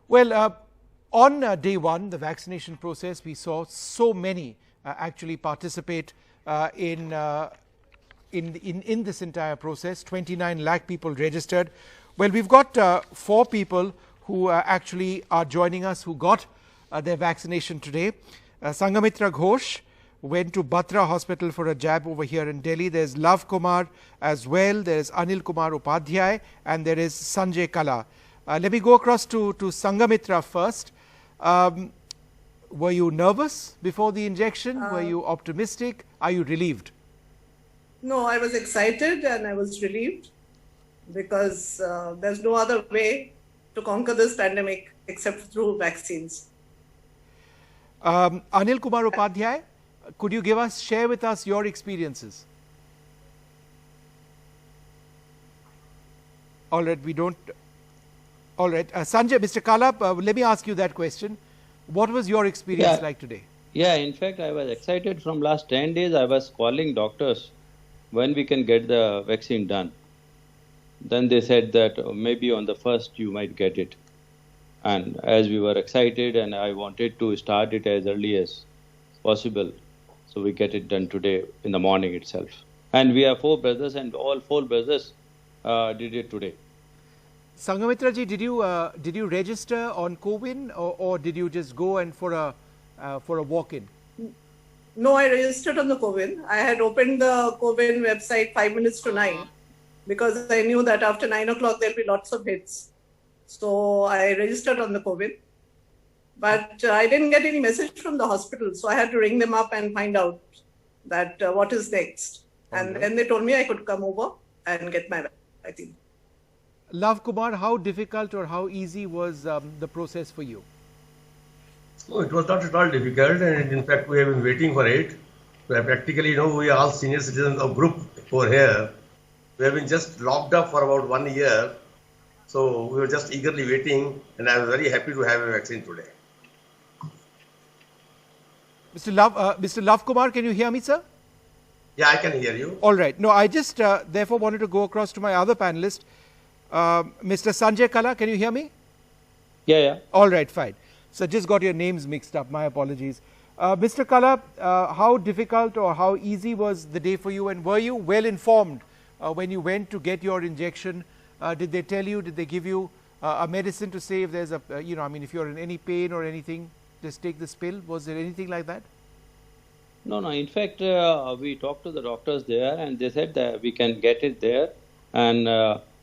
Well, on day one, the vaccination process, we saw so many actually participate in this entire process. 29 lakh people registered. Well, we've got 4 people who actually are joining us who got their vaccination today. Sanghamitra Ghosh went to Batra Hospital for a jab over here in Delhi. There's Lav Kumar as well. There's Anil Kumar Upadhyay, and there is Sanjay Kala. Let me go across to Sanghamitra first. Were you nervous before the injection? Were you optimistic? Are you relieved? No, I was excited and I was relieved because there's no other way to conquer this pandemic except through vaccines. Anil Kumar Upadhyay, could you share with us your experiences? All right, we don't. All right, Sanjay, Mr. Kala, let me ask you that question. What was your experience like today? Yeah, in fact, I was excited from last 10 days. I was calling doctors when we can get the vaccine done. Then they said that maybe on the 1st you might get it. And as we were excited and I wanted to start it as early as possible, so we get it done today in the morning itself. And we have 4 brothers and all 4 brothers did it today. Sanghamitra ji, did you register on CoWIN or did you just go and for a walk-in? No, I registered on the CoWIN. I had opened the CoWIN website 5 minutes to 9 because I knew that after 9 o'clock there'll be lots of hits. So I registered on the CoWIN. But I didn't get any message from the hospital, so I had to ring them up and find out that what is next. And then they told me I could come over and get my vaccine. Lav Kumar, how difficult or how easy was the process for you? Oh, it was not at all difficult, and in fact we have been waiting for it. Practically, we are all senior citizens of group over here. We have been just locked up for about 1 year. So we were just eagerly waiting, and I was very happy to have a vaccine today. Mr. Lav Kumar, can you hear me, sir? Yeah, I can hear you. All right. No, I just therefore wanted to go across to my other panelist, Mr. Sanjay Kala. Can you hear me? Yeah. All right, fine. So just got your names mixed up. My apologies. Mr. Kala, how difficult or how easy was the day for you, and were you well informed when you went to get your injection? Did they tell you, did they give you a medicine to say if there's a, if you're in any pain or anything, just take this pill? Was there anything like that? No. In fact, we talked to the doctors there and they said that we can get it there. And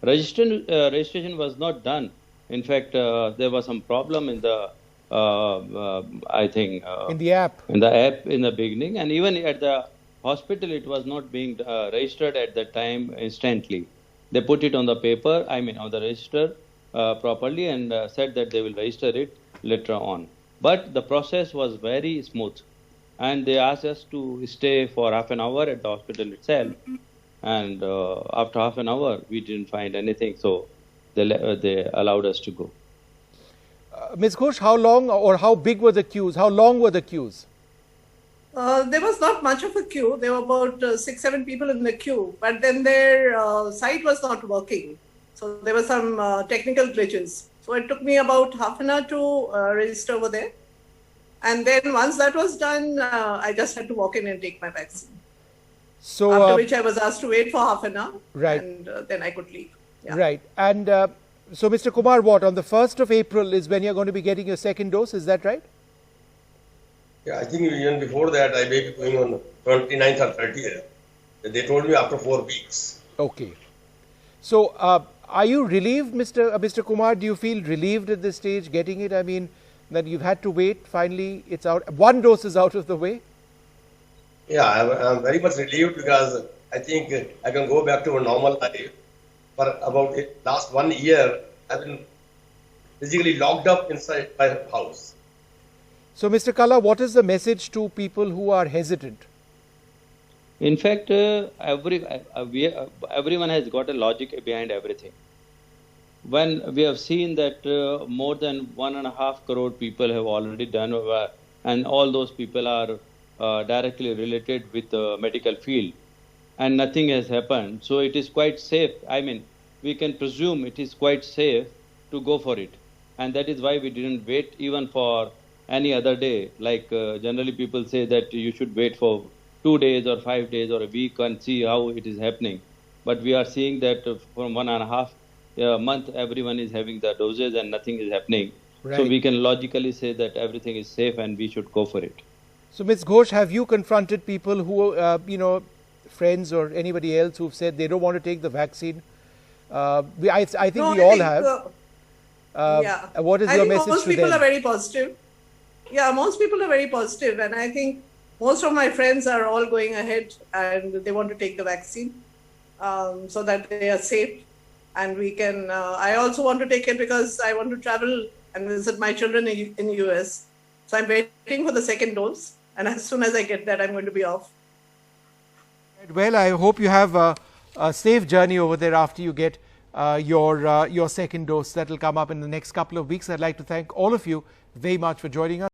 registration was not done. In fact, there was some problem in the, I think... in the app. In the app in the beginning. And even at the hospital, it was not being registered at that time instantly. They put it on the paper, on the register properly and said that they will register it later on. But the process was very smooth. And they asked us to stay for half an hour at the hospital itself. And after half an hour, we didn't find anything. So they allowed us to go. Ms. Ghosh, how long or how big were the queues? How long were the queues? There was not much of a queue. There were about 6-7 people in the queue, but then their site was not working. So there were some technical glitches. So it took me about half an hour to register over there. And then once that was done, I just had to walk in and take my vaccine. So after which I was asked to wait for half an hour. Right. And then I could leave. Yeah. Right. And so Mr. Kumar, on the 1st of April is when you're going to be getting your second dose, is that right? Yeah, I think even before that, I may be going on 29th or 30th. They told me after 4 weeks. Okay. So, are you relieved, Mr. Kumar? Do you feel relieved at this stage getting it? I mean, that you've had to wait, finally it's out. 1 dose is out of the way? Yeah, I'm very much relieved because I think I can go back to a normal life. For about the last 1 year, I've been physically locked up inside my house. So, Mr. Kala, what is the message to people who are hesitant? In fact, everyone has got a logic behind everything. When we have seen that more than 1.5 crore people have already done, and all those people are directly related with the medical field, and nothing has happened. So it is quite safe. I mean, we can presume it is quite safe to go for it. and that is why we didn't wait even for any other day. Like generally people say that you should wait for 2 days or 5 days or a week and see how it is happening. But we are seeing that from 1.5 month, everyone is having the doses and nothing is happening. Right. So we can logically say that everything is safe and we should go for it. So, Ms. Ghosh, have you confronted people who, friends or anybody else who've said they don't want to take the vaccine? I think No, we I all think, have. Yeah. What is I your think message most to people them? are very positive. Yeah, most people are very positive, and I think most of my friends are all going ahead and they want to take the vaccine so that they are safe. And we can. I also want to take it because I want to travel and visit my children in the US. So I'm waiting for the second dose, and as soon as I get that, I'm going to be off. Well, I hope you have a safe journey over there after you get your second dose. That will come up in the next couple of weeks. I'd like to thank all of you very much for joining us.